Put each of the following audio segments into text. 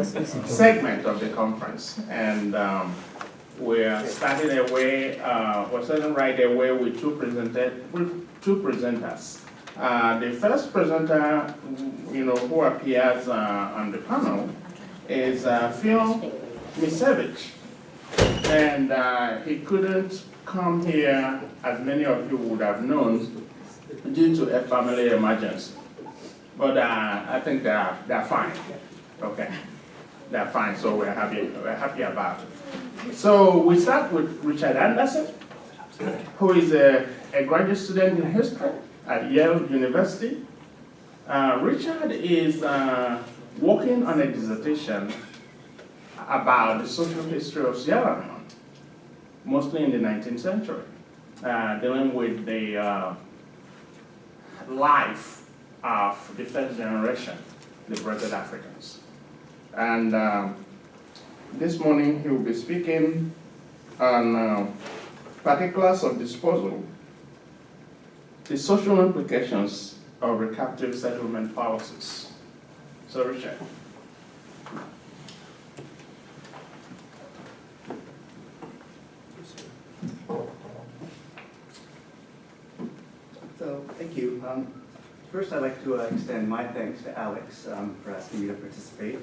segment of the conference, and we're starting right away with two presenters. The first presenter, who appears on the panel is Phil Misevich, and he couldn't come here, as many of you would have known, due to a family emergency. But I think they're fine. Okay, they're fine. So we're happy about it. So we start with Richard Anderson, who is a graduate student in history at Yale University. Richard is working on a dissertation about the social history of Sierra Leone, mostly in the 19th century, dealing with the life of the first generation liberated Africans. And this morning he will be speaking on particulars of disposal, the social implications of recaptive settlement policies. So Richard. So, thank you. First, I'd like to extend my thanks to Alex for asking me to participate,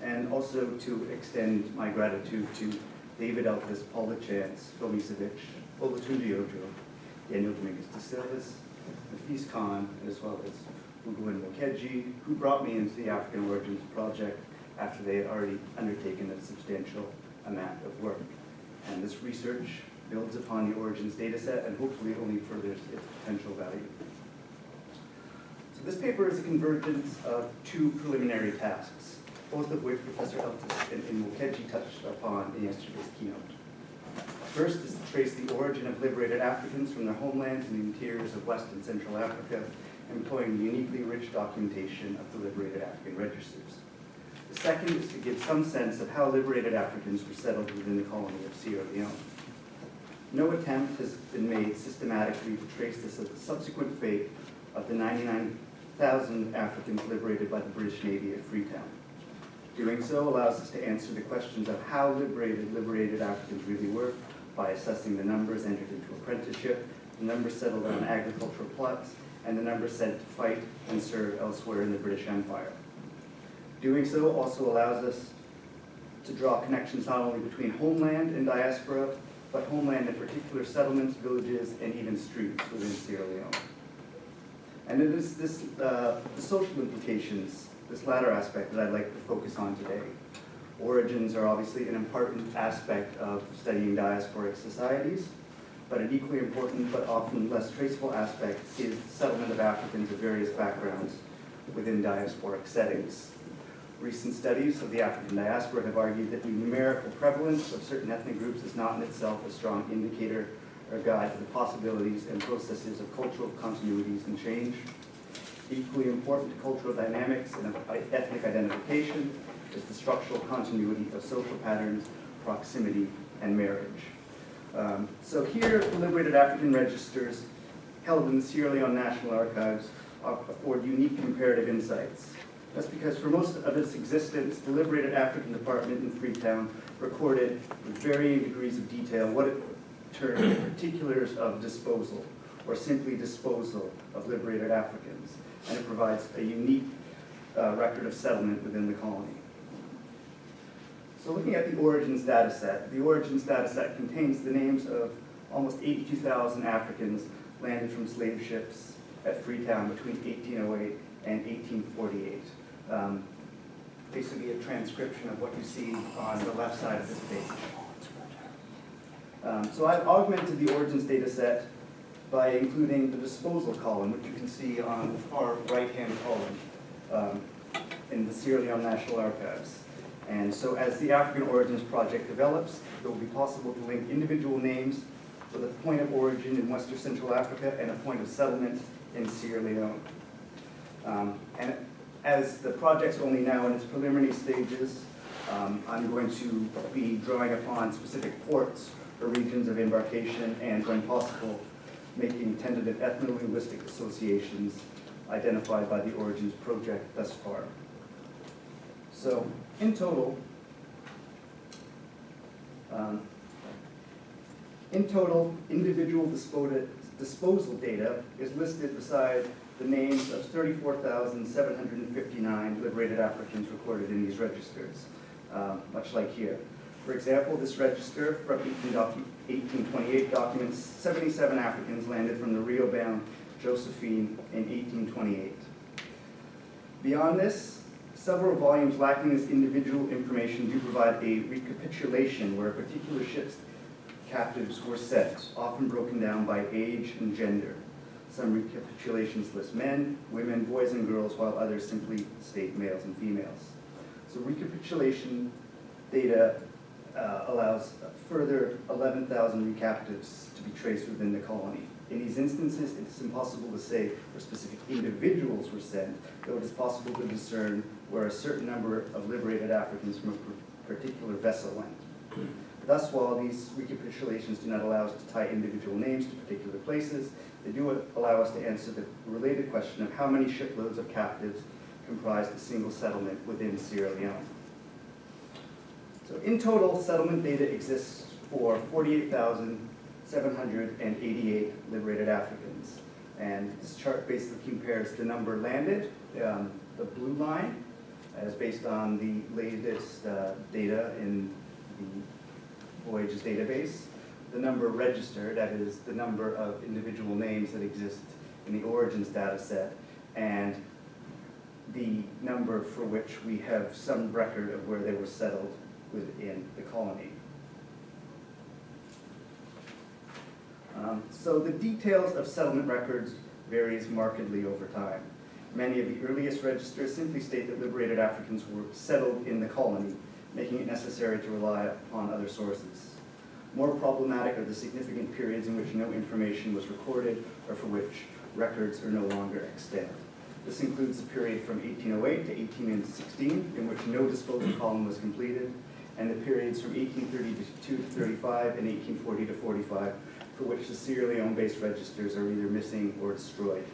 and also to extend my gratitude to David Elvis, Paula Chance, Phil Misevich, Olatunji Ojo, Daniel Dominguez de Silvas, Nafis Khan, as well as Nwokeji, who brought me into the African Origins Project after they had already undertaken a substantial amount of work. And this research builds upon the Origins dataset and hopefully only furthers its potential value. So this paper is a convergence of two preliminary tasks, both of which Professor Eltis and Nwokeji touched upon in yesterday's keynote. First is to trace the origin of liberated Africans from their homelands in the interiors of West and Central Africa, employing the uniquely rich documentation of the liberated African registers. The second is to give some sense of how liberated Africans were settled within the colony of Sierra Leone. No attempt has been made systematically to trace the subsequent fate of the 99,000 Africans liberated by the British Navy at Freetown. Doing so allows us to answer the questions of how liberated Africans really were by assessing the numbers entered into apprenticeship, the numbers settled on agricultural plots, and the numbers sent to fight and serve elsewhere in the British Empire. Doing so also allows us to draw connections not only between homeland and diaspora, but homeland and particular settlements, villages, and even streets within Sierra Leone. And it is the social implications, this latter aspect, that I'd like to focus on today. Origins are obviously an important aspect of studying diasporic societies, but an equally important but often less traceable aspect is the settlement of Africans of various backgrounds within diasporic settings. Recent studies of the African diaspora have argued that the numerical prevalence of certain ethnic groups is not in itself a strong indicator or guide to the possibilities and processes of cultural continuities and change. Equally important to cultural dynamics and ethnic identification is the structural continuity of social patterns, proximity, and marriage. So here, the liberated African registers held in the Sierra Leone National Archives afford unique comparative insights. That's because for most of its existence, the liberated African Department in Freetown recorded with varying degrees of detail what it termed particulars of disposal, or simply disposal of liberated Africans, and it provides a unique record of settlement within the colony. So looking at the Origins dataset contains the names of almost 82,000 Africans landed from slave ships at Freetown between 1808 and 1848. Basically a transcription of what you see on the left side of this page. So I've augmented the Origins dataset by including the disposal column, which you can see on the far right-hand column in the Sierra Leone National Archives. And so as the African Origins Project develops, it will be possible to link individual names with a point of origin in Western Central Africa and a point of settlement in Sierra Leone. And as the project's only now in its preliminary stages, I'm going to be drawing upon specific ports or regions of embarkation and, when possible, making tentative ethno-linguistic associations identified by the Origins Project thus far. So in total, individual disposal data is listed beside the names of 34,759 liberated Africans recorded in these registers, much like here. For example, this register from 1828 documents 77 Africans landed from the Rio-bound Josephine in 1828. Beyond this, several volumes lacking this individual information do provide a recapitulation where a particular ship's captives were set, often broken down by age and gender. Some recapitulations list men, women, boys, and girls, while others simply state males and females. So recapitulation data allows further 11,000 recaptives to be traced within the colony. In these instances, it is impossible to say where specific individuals were sent, though it is possible to discern where a certain number of liberated Africans from a particular vessel went. Thus, while these recapitulations do not allow us to tie individual names to particular places, they do allow us to answer the related question of how many shiploads of captives comprised a single settlement within Sierra Leone. So in total, settlement data exists for 48,788 liberated Africans. And this chart basically compares the number landed, the blue line, as based on the latest data in the Voyages database, the number registered, that is the number of individual names that exist in the Origins data set, and the number for which we have some record of where they were settled within the colony. So the details of settlement records varies markedly over time. Many of the earliest registers simply state that liberated Africans were settled in the colony, making it necessary to rely upon other sources. More problematic are the significant periods in which no information was recorded or for which records are no longer extant. This includes the period from 1808 to 1816, in which no disposal column was completed, and the periods from 1832 to 35 and 1840 to 45, for which the Sierra Leone-based registers are either missing or destroyed.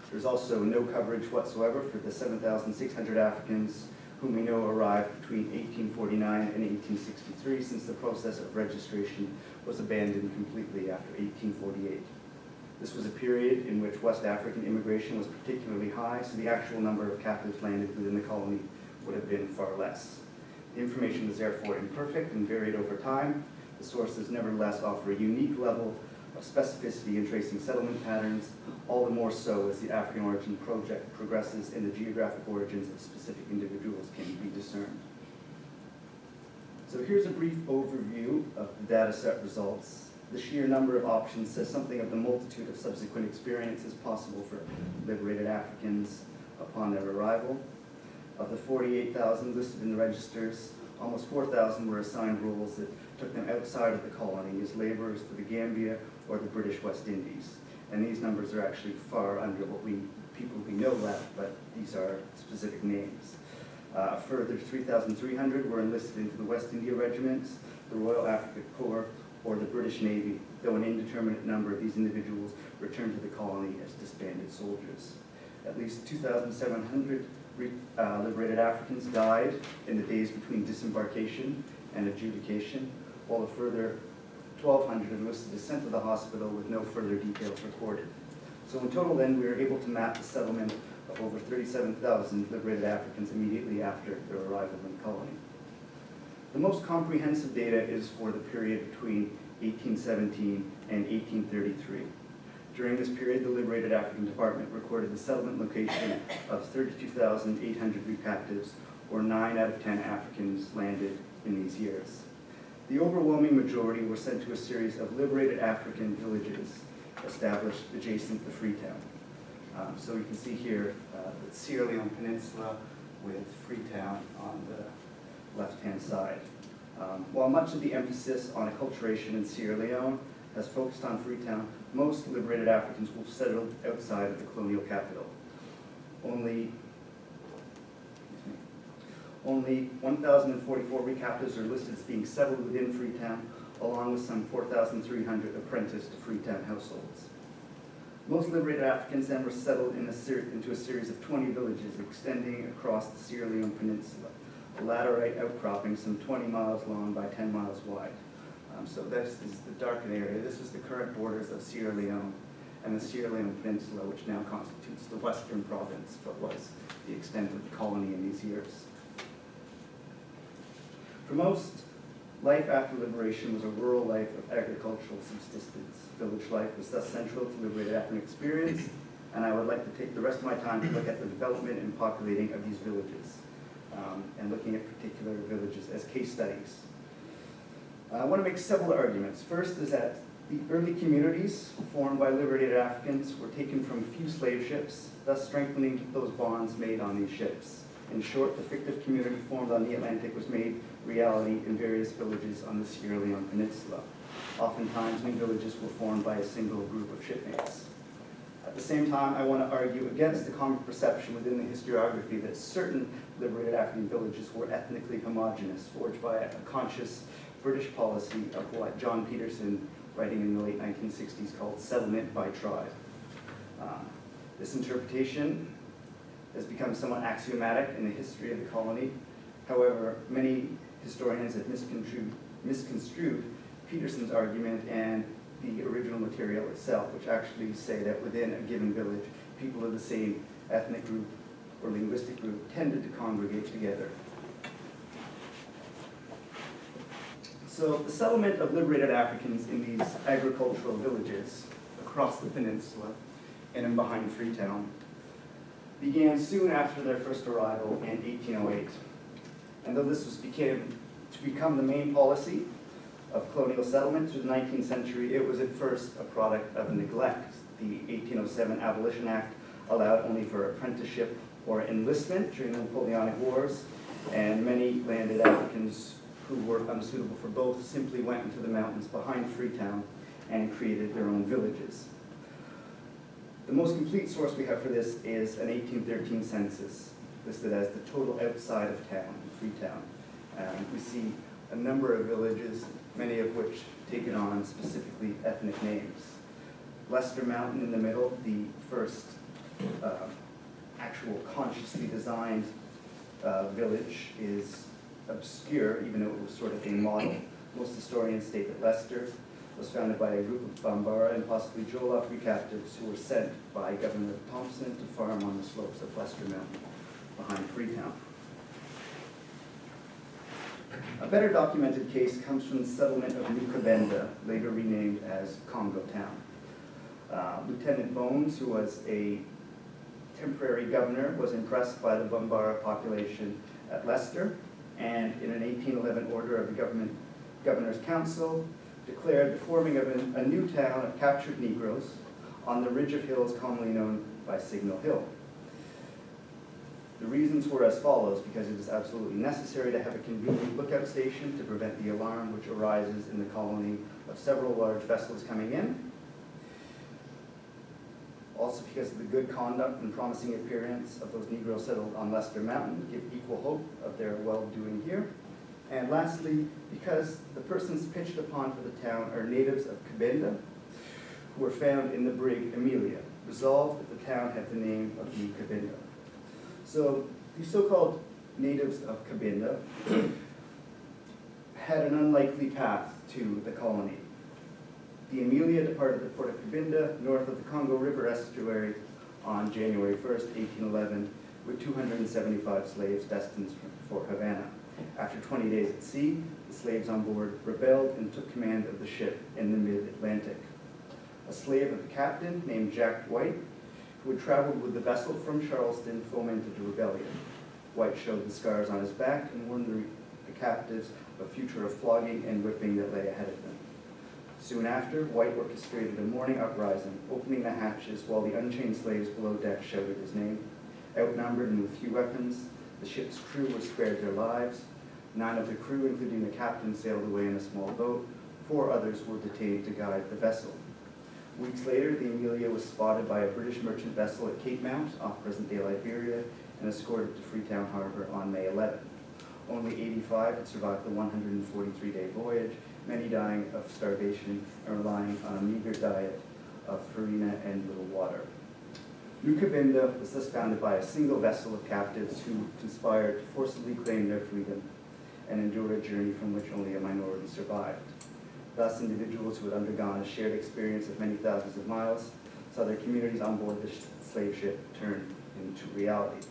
There's also no coverage whatsoever for the 7,600 Africans whom we know arrived between 1849 and 1863, since the process of registration was abandoned completely after 1848. This was a period in which West African immigration was particularly high, so the actual number of captives landed within the colony would have been far less. The information was therefore imperfect and varied over time. The sources nevertheless offer a unique level of specificity in tracing settlement patterns, all the more so as the African Origin Project progresses and the geographic origins of specific individuals can be discerned. So here's a brief overview of the data set results. The sheer number of options says something of the multitude of subsequent experiences possible for liberated Africans upon their arrival. Of the 48,000 listed in the registers, almost 4,000 were assigned roles that took them outside of the colony as laborers for the Gambia or the British West Indies. And these numbers are actually far under what people we know left, but these are specific names. A further 3,300 were enlisted into the West India regiments, the Royal African Corps, or the British Navy, though an indeterminate number of these individuals returned to the colony as disbanded soldiers. At least 2,700 liberated Africans died in the days between disembarkation and adjudication, while a further 1,200 enlisted as sent to the hospital with no further details recorded. So in total then, we were able to map the settlement of over 37,000 liberated Africans immediately after their arrival in the colony. The most comprehensive data is for the period between 1817 and 1833. During this period, the Liberated African Department recorded the settlement location of 32,800 recaptives, or 9 out of 10 Africans landed in these years. The overwhelming majority were sent to a series of liberated African villages established adjacent to Freetown. So you can see here the Sierra Leone Peninsula with Freetown on the left-hand side. While much of the emphasis on acculturation in Sierra Leone has focused on Freetown, most liberated Africans will settle outside of the colonial capital. Only 1,044 recaptives are listed as being settled within Freetown, along with some 4,300 apprenticed to Freetown households. Most liberated Africans then were settled into a series of 20 villages extending across the Sierra Leone Peninsula. a laterite outcropping some 20 miles long by 10 miles wide. So this is the darkened area. This is the current borders of Sierra Leone and the Sierra Leone Peninsula, which now constitutes the western province, but was the extent of the colony in these years. For most, life after liberation was a rural life of agricultural subsistence. Village life was thus central to liberated African experience, and I would like to take the rest of my time to look at the development and populating of these villages, and looking at particular villages as case studies. I want to make several arguments. First is that the early communities formed by liberated Africans were taken from few slave ships, thus strengthening those bonds made on these ships. In short, the fictive community formed on the Atlantic was made reality in various villages on the Sierra Leone Peninsula. Oftentimes, new villages were formed by a single group of shipmates. At the same time, I want to argue against the common perception within the historiography that certain liberated African villages were ethnically homogenous, forged by a conscious British policy of what John Peterson, writing in the late 1960s, called settlement by tribe. This interpretation has become somewhat axiomatic in the history of the colony. However, many historians have misconstrued Peterson's argument and the original material itself, which actually say that within a given village, people of the same ethnic group or linguistic group tended to congregate together. So the settlement of liberated Africans in these agricultural villages across the peninsula and in behind Freetown began soon after their first arrival in 1808. And though this was to become the main policy of colonial settlement through the 19th century, it was at first a product of neglect. The 1807 Abolition Act allowed only for apprenticeship or enlistment during the Napoleonic Wars, and many landed Africans who were unsuitable for both simply went into the mountains behind Freetown and created their own villages. The most complete source we have for this is an 1813 census, listed as the total outside of town, Freetown. We see a number of villages, many of which taken on specifically ethnic names. Leicester Mountain in the middle, the first actual consciously designed village, is obscure, even though it was sort of a model. Most historians state that Leicester was founded by a group of Bambara and possibly Jollof recaptives who were sent by Governor Thompson to farm on the slopes of Leicester Mountain behind Freetown. A better documented case comes from the settlement of Nwokeji, later renamed as Congo Town. Lieutenant Bones, who was a temporary governor, was impressed by the Bambara population at Leicester, and in an 1811 order of the Governor's Council, declared the forming of a new town of captured Negroes on the ridge of hills commonly known by Signal Hill. The reasons were as follows: because it is absolutely necessary to have a convenient lookout station to prevent the alarm which arises in the colony of several large vessels coming in. Also because of the good conduct and promising appearance of those Negroes settled on Leicester Mountain, give equal hope of their well-doing here. And lastly, because the persons pitched upon for the town are natives of Cabinda, who were found in the brig Amelia, resolved that the town have the name of New Cabinda. So these so-called natives of Cabinda had an unlikely path to the colony. The Amelia departed the port of Cabinda, north of the Congo River estuary, on January 1st, 1811, with 275 slaves destined for Havana. After 20 days at sea, the slaves on board rebelled and took command of the ship in the mid-Atlantic. A slave of the captain, named Jack White, who had traveled with the vessel from Charleston, fomented the rebellion. White showed the scars on his back and warned the captives of a future of flogging and whipping that lay ahead of them. Soon after, White orchestrated a morning uprising, opening the hatches while the unchained slaves below deck shouted his name. Outnumbered and with few weapons, the ship's crew were spared their lives. 9 of the crew, including the captain, sailed away in a small boat. 4 others were detained to guide the vessel. Weeks later, the Amelia was spotted by a British merchant vessel at Cape Mount, off present-day Liberia, and escorted to Freetown Harbor on May 11th. Only 85 had survived the 143-day voyage, many dying of starvation and relying on a meager diet of farina and little water. New Cabinda was thus founded by a single vessel of captives who conspired to forcibly claim their freedom and endure a journey from which only a minority survived. Thus, individuals who had undergone a shared experience of many thousands of miles saw their communities on board the slave ship turn into reality.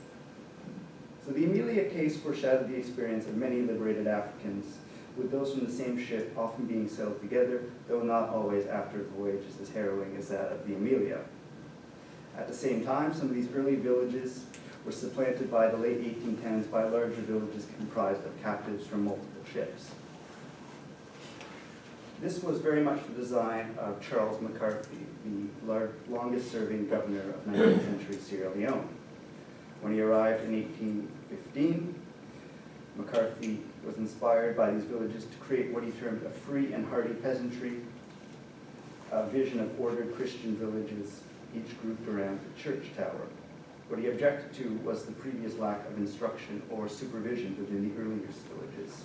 So the Amelia case foreshadowed the experience of many liberated Africans, with those from the same ship often being sailed together, though not always after voyages as harrowing as that of the Amelia. At the same time, some of these early villages were supplanted by the late 1810s by larger villages comprised of captives from multiple ships. This was very much the design of Charles McCarthy, the longest-serving governor of 19th century Sierra Leone. When he arrived in 1815, McCarthy was inspired by these villages to create what he termed a free and hardy peasantry, a vision of ordered Christian villages, each grouped around a church tower. What he objected to was the previous lack of instruction or supervision within the earliest villages.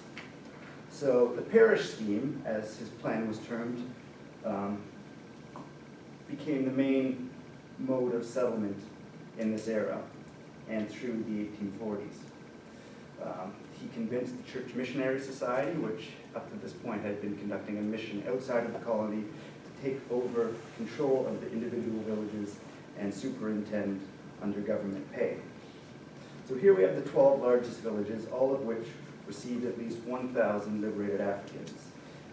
So the parish scheme, as his plan was termed, became the main mode of settlement in this era and through the 1840s. He convinced the Church Missionary Society, which up to this point had been conducting a mission outside of the colony, to take over control of the individual villages and superintend under government pay. So here we have the 12 largest villages, all of which received at least 1,000 liberated Africans,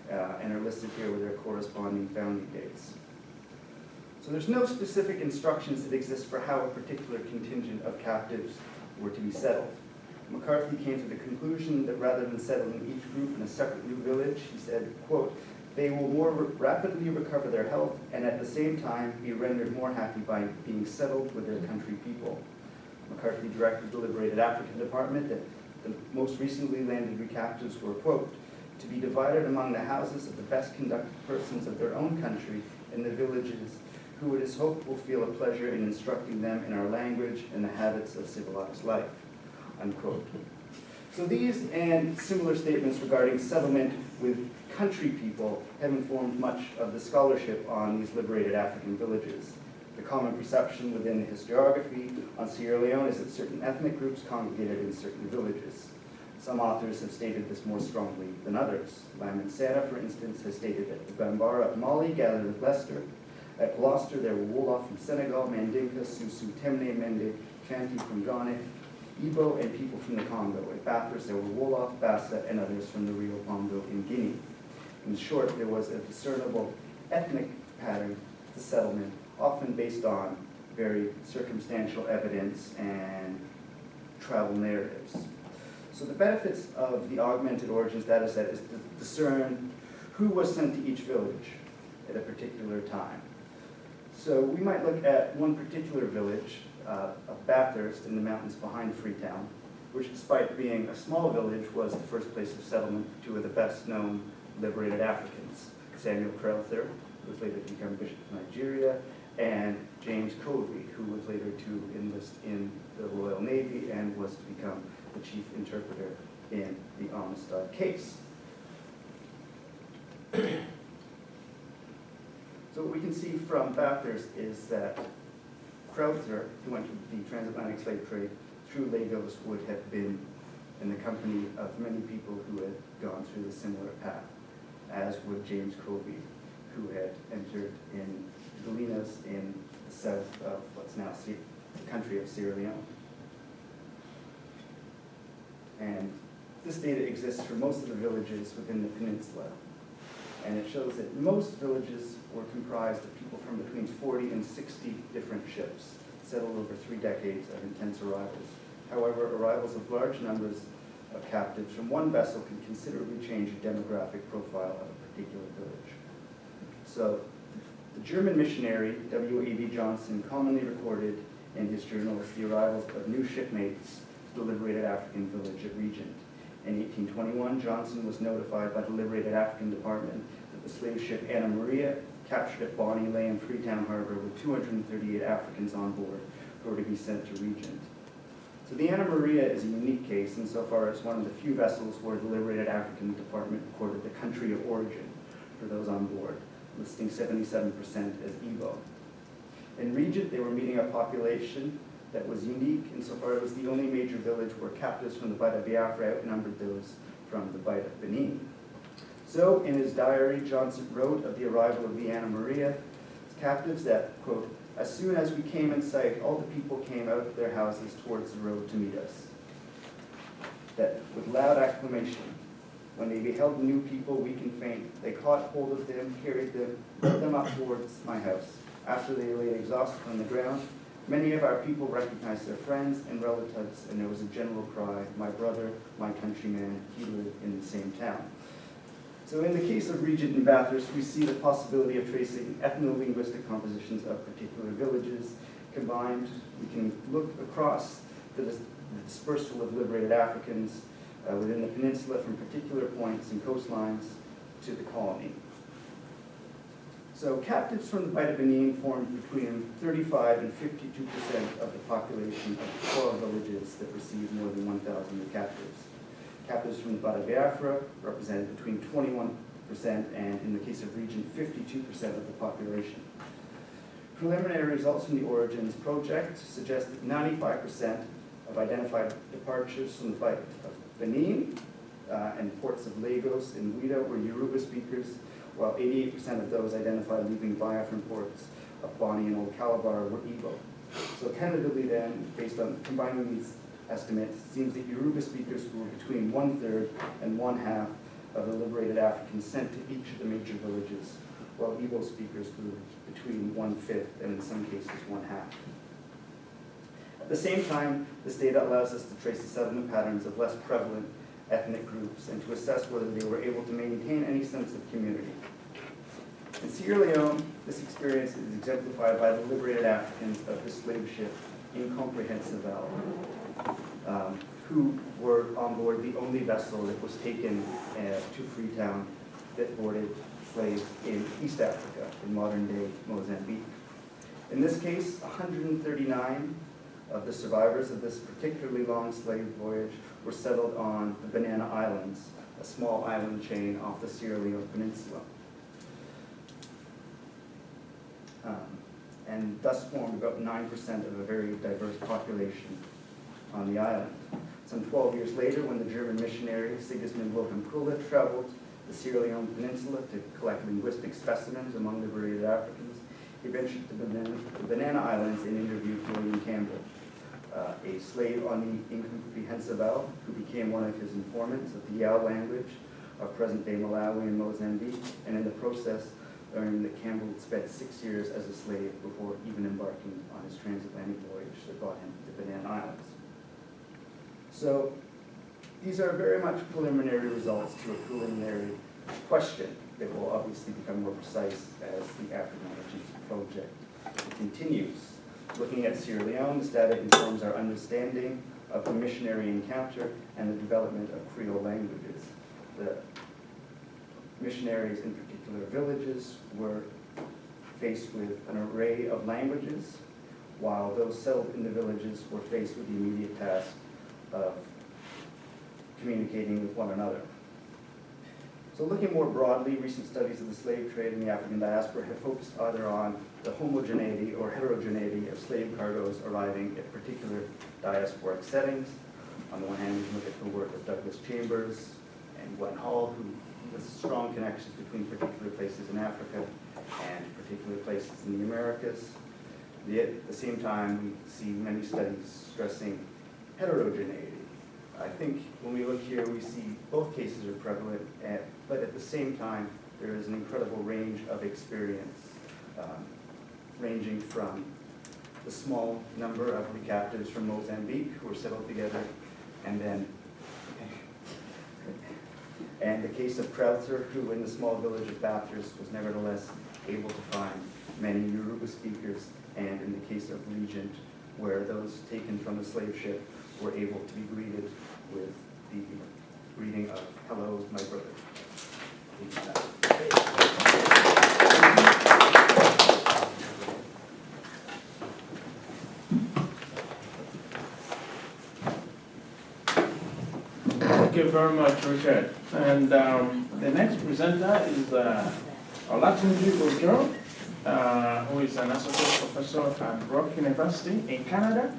and are listed here with their corresponding founding dates. So there's no specific instructions that exist for how a particular contingent of captives were to be settled. McCarthy came to the conclusion that rather than settling each group in a separate new village, he said, quote, "They will more rapidly recover their health and at the same time be rendered more happy by being settled with their country people." McCarthy directed the Liberated African Department that the most recently landed recaptives were, quote, "to be divided among the houses of the best conducted persons of their own country in the villages, who it is hoped will feel a pleasure in instructing them in our language and the habits of civilized life," unquote. So these and similar statements regarding settlement with country people have informed much of the scholarship on these liberated African villages. The common perception within the historiography on Sierra Leone is that certain ethnic groups congregated in certain villages. Some authors have stated this more strongly than others. Lyman Santa, for instance, has stated that the Bambara of Mali gathered with Leicester. At Gloucester, there were Wolof from Senegal, Mandinka, Susu, Temne, Mende, Chanti from Ghana, Igbo, and people from the Congo. At Bathurst, there were Wolof, Bassa, and others from the Rio Congo in Guinea. In short, there was a discernible ethnic pattern to settlement, often based on very circumstantial evidence and travel narratives. So the benefits of the augmented origins data set is to discern who was sent to each village at a particular time. So we might look at one particular village of Bathurst in the mountains behind Freetown, which despite being a small village was the first place of settlement for two of the best known liberated Africans, Samuel Crawford, who was later to become Bishop of Nigeria, and James Covey, who was later to enlist in the Royal Navy and was to become the chief interpreter in the Amistad case. So what we can see from Bathurst is that Crawford, who went to the transatlantic slave trade through Lagos, would have been in the company of many people who had gone through a similar path, as would James Covey, who had entered in Galenas in the south of what's now the country of Sierra Leone. And this data exists for most of the villages within the peninsula. And it shows that most villages were comprised of people from between 40 and 60 different ships, settled over 3 decades of intense arrivals. However, arrivals of large numbers of captives from one vessel can considerably change the demographic profile of a particular village. So, the German missionary, W.A.B. Johnson, commonly recorded in his journals the arrivals of new shipmates to the liberated African village at Regent. In 1821, Johnson was notified by the Liberated African Department that the slave ship Anna Maria, captured at Bonny, lay in Freetown Harbor with 238 Africans on board who were to be sent to Regent. So the Anna Maria is a unique case insofar as one of the few vessels where the Liberated African Department recorded the country of origin for those on board, listing 77% as Igbo. In Regent, they were meeting a population that was unique insofar it was the only major village where captives from the Bight of Biafra outnumbered those from the Bight of Benin. So, in his diary, Johnson wrote of the arrival of the Anna Maria captives that, quote, "As soon as we came in sight, all the people came out of their houses towards the road to meet us. That with loud acclamation, when they beheld new people weak and faint, they caught hold of them, carried them, led them up towards my house. After they lay exhausted on the ground, many of our people recognized their friends and relatives, and there was a general cry, 'My brother, my countryman, he lived in the same town.'" So in the case of Regent and Bathurst, we see the possibility of tracing ethno-linguistic compositions of particular villages. Combined, we can look across the dispersal of liberated Africans within the peninsula from particular points and coastlines to the colony. So captives from the Bight of Benin formed between 35 and 52% of the population of the 12 villages that received more than 1,000 new captives. Captives from the Bight of Biafra represented between 21% and, in the case of Regent, 52% of the population. Preliminary results from the Origins Project suggest that 95% of identified departures from the Bight of Benin and ports of Lagos and Ouidah were Yoruba speakers, while 88% of those identified leaving Biafran ports of Bonny and Old Calabar were Igbo. So tentatively then, based on combining these estimates, it seems that Yoruba speakers were between 1/3 and 1/2 of the liberated Africans sent to each of the major villages, while Igbo speakers were between 1/5 and in some cases 1/2. At the same time, this data allows us to trace the settlement patterns of less prevalent ethnic groups and to assess whether they were able to maintain any sense of community. In Sierra Leone, this experience is exemplified by the liberated Africans of the slave ship Incomprehensible, who were on board the only vessel that was taken to Freetown that boarded slaves in East Africa, in modern-day Mozambique. In this case, 139 of the survivors of this particularly long slave voyage were settled on the Banana Islands, a small island chain off the Sierra Leone Peninsula, and thus formed about 9% of a very diverse population on the island. Some 12 years later, when the German missionary Sigismund Wilhelm Kuhle traveled the Sierra Leone Peninsula to collect linguistic specimens among liberated Africans, he ventured to the Banana Islands and interviewed William Campbell, a slave on the Incomprehensible, who became one of his informants of the Yale language of present-day Malawi and Mozambique, and in the process learned that Campbell had spent 6 years as a slave before even embarking on his transatlantic voyage that brought him to the Banana Islands. So these are very much preliminary results to a preliminary question that will obviously become more precise as the African Origins Project continues. Looking at Sierra Leone, this data informs our understanding of the missionary encounter and the development of Creole languages. The missionaries in particular villages were faced with an array of languages, while those settled in the villages were faced with the immediate task of communicating with one another. So looking more broadly, recent studies of the slave trade in the African diaspora have focused either on the homogeneity or heterogeneity of slave cargoes arriving at particular diasporic settings. On the one hand, we can look at the work of Douglas Chambers and Glenn Hall, who has strong connections between particular places in Africa and particular places in the Americas. Yet, at the same time, we see many studies stressing heterogeneity. I think when we look here, we see both cases are prevalent, but at the same time, there is an incredible range of experience, ranging from the small number of recaptives from Mozambique who were settled together, and then and the case of Crawford, who in the small village of Bathurst was nevertheless able to find many Yoruba speakers, and in the case of Regent, where those taken from the slave ship were able to be greeted with the greeting of "Hello, my brother." Thank you very much, Richard. And the next presenter is Olatunji. who is an associate professor at Brock University in Canada.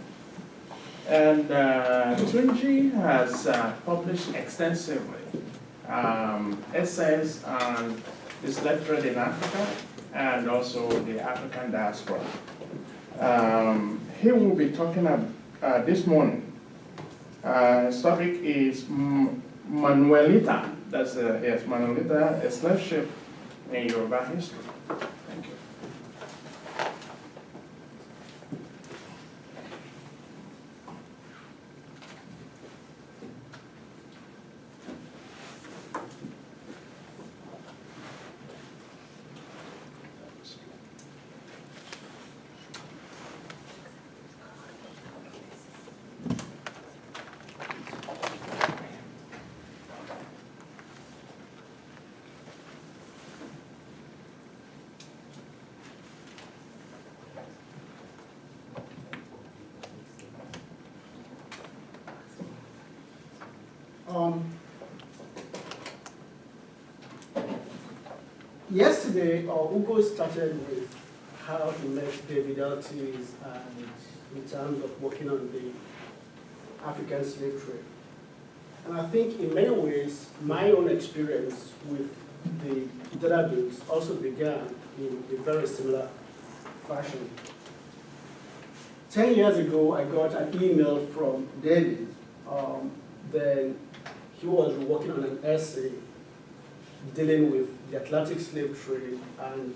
And Tunji has published extensively essays on the slave trade in Africa and also the African diaspora. He will be talking this morning. His topic is Manuelita. That's yes, Manuelita, a slave ship in Yoruba history. Thank you. Yesterday, Ugo started with how he met David Ortiz and in terms of working on the African slave trade. And I think in many ways, my own experience with the database also began in a very similar fashion. 10 years ago, I got an email from David. Then he was working on an essay dealing with the Atlantic slave trade and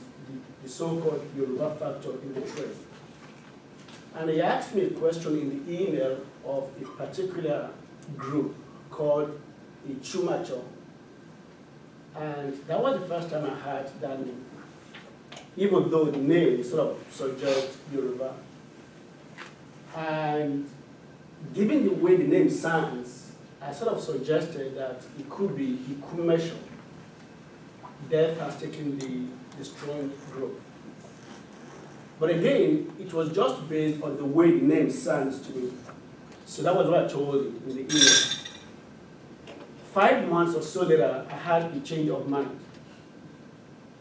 the so-called Yoruba factor in the trade. And he asked me a question in the email of a particular group called the Chumacho. And that was the first time I heard that name, even though the name sort of suggests Yoruba. And given the way the name sounds, I sort of suggested that it could be Ikumesho. Death has taken the strong group. But again, it was just based on the way the name sounds to me. So that was what I told him in the email. 5 months or so later, I had a change of mind.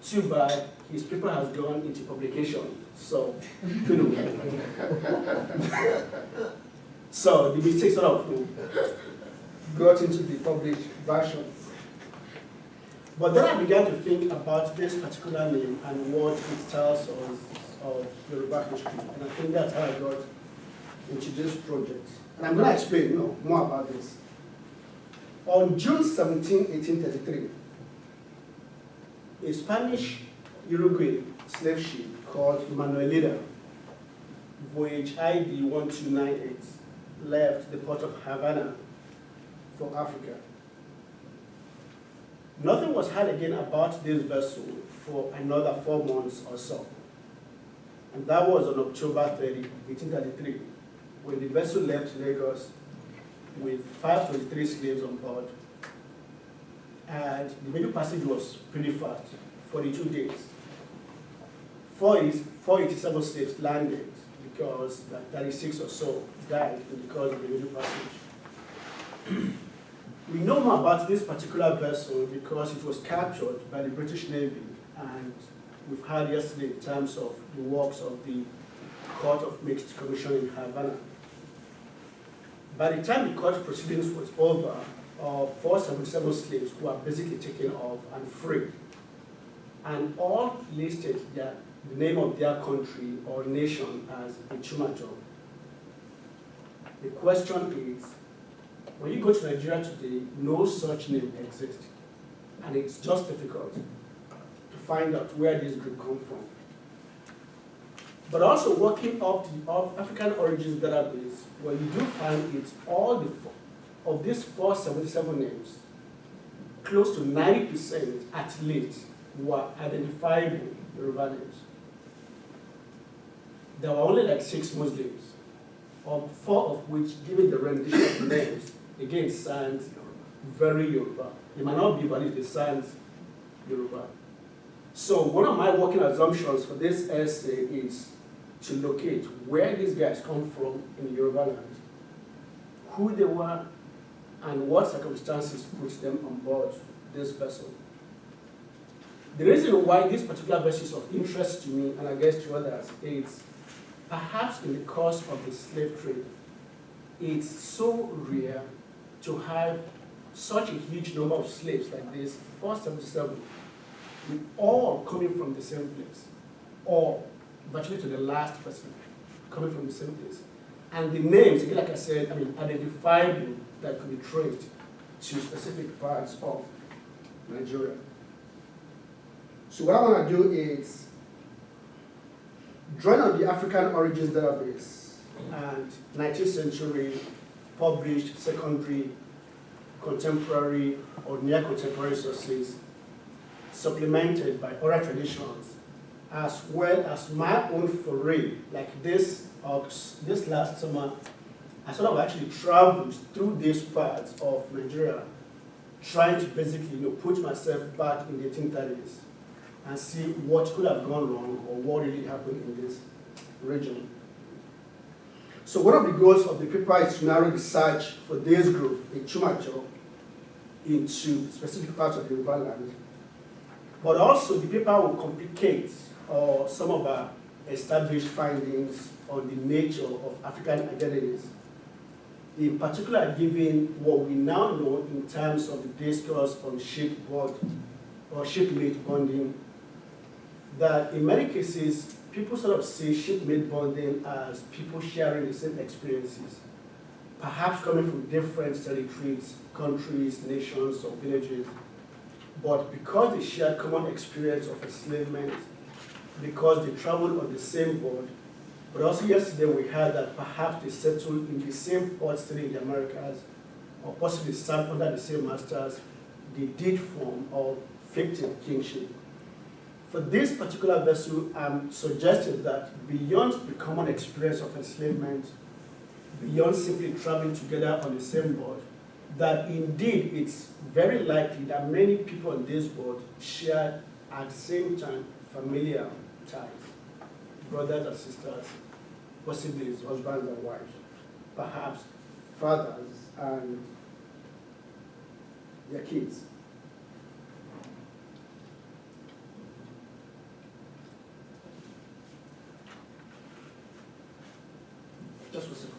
Too bad his paper has gone into publication, so so the mistake sort of got into the published version. But then I began to think about this particular name and what it tells us of Yoruba history. And I think that's how I got into this project. And I'm going to explain more about this. On June 17, 1833, a Spanish Uruguay slave ship called Manuelita, voyage ID 1298, left the port of Havana for Africa. Nothing was heard again about this vessel for another 4 months or so. And that was on October 30, 1833, when the vessel left Lagos with 523 slaves on board. And the middle passage was pretty fast, 42 days. 487 slaves landed because 36 or so died because of the middle passage. We know more about this particular vessel because it was captured by the British Navy, and we've heard yesterday in terms of the works of the Court of Mixed Commission in Havana. By the time the court proceedings was over, 477 slaves were basically taken off and free, and all listed the name of their country or nation as Ichumato. The question is, when you go to Nigeria today, no such name exists. And it's just difficult to find out where this group comes from. But also working off the African origins database, what you do find is all of these 477 names, close to 90% at least were identifiable Yoruba names. There were only like 6 Muslims, or 4 of which, given the rendition of the names, again, sounds very Yoruba. It might not be, but it sounds Yoruba. So one of my working assumptions for this essay is to locate where these guys come from in Yoruba land, who they were, and what circumstances put them on board this vessel. The reason why this particular verse is of interest to me, and I guess to others, is perhaps in the course of the slave trade, it's so rare to have such a huge number of slaves like this, 477, with all coming from the same place, or virtually to the last person coming from the same place. And the names, again, like I said, identifiable that could be traced to specific parts of Nigeria. So what I want to do is drawing on the African Origins Database and 19th century published secondary, contemporary, or near-contemporary sources, supplemented by oral traditions, as well as my own foray, like this last summer, I sort of actually traveled through these parts of Nigeria, trying to basically put myself back in the 1830s and see what could have gone wrong or what really happened in this region. So one of the goals of the paper is to narrow the search for this group, in Chumacho, into specific parts of the Yoruba land. But also the paper will complicate some of our established findings on the nature of African identities, in particular given what we now know in terms of the discourse on shipboard or shipmate bonding, that in many cases, people sort of see shipmate bonding as people sharing the same experiences, perhaps coming from different territories, countries, nations, or villages, but because they share common experience of enslavement, because they traveled on the same boat, but also yesterday we heard that perhaps they settled in the same port city in the Americas, or possibly served under the same masters, they did form of fictive kingship. For this particular vessel, I'm suggesting that beyond the common experience of enslavement, beyond simply traveling together on the same boat, that indeed it's very likely that many people on this boat shared at the same time familiar ties, brothers and sisters, possibly husbands and wives, perhaps fathers and their kids. Just a second.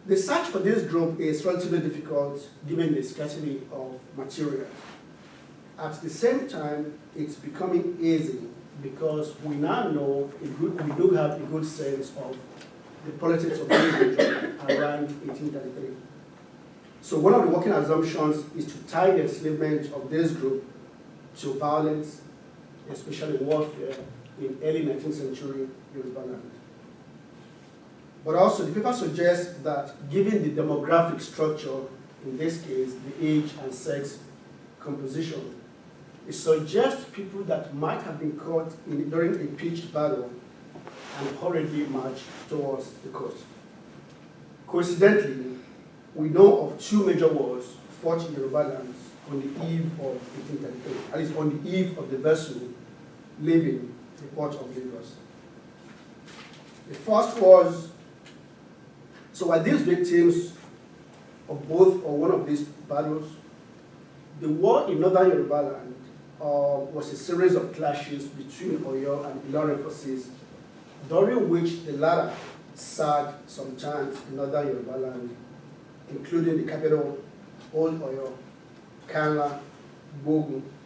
The search for this group is relatively difficult given the scarcity of material. At the same time, it's becoming easy because we now know, we do have a good sense of the politics of this region around 1833. So one of the working assumptions is to tie the enslavement of this group to violence, especially warfare, in early 19th century Yoruba land. But also the paper suggests that given the demographic structure, in this case, the age and sex composition, it suggests people that might have been caught during a pitched battle and hurriedly marched towards the coast. Coincidentally, we know of two major wars fought in Yoruba lands on the eve of 1833, at least on the eve of the vessel leaving the port of Lagos. The first was, so were these victims of both or one of these battles? The war in northern Yoruba land was a series of clashes between Oyo and Ilorin forces, during which the latter served some chants in northern Yoruba land, including the capital, Old Oyo, Kanla, Bogun,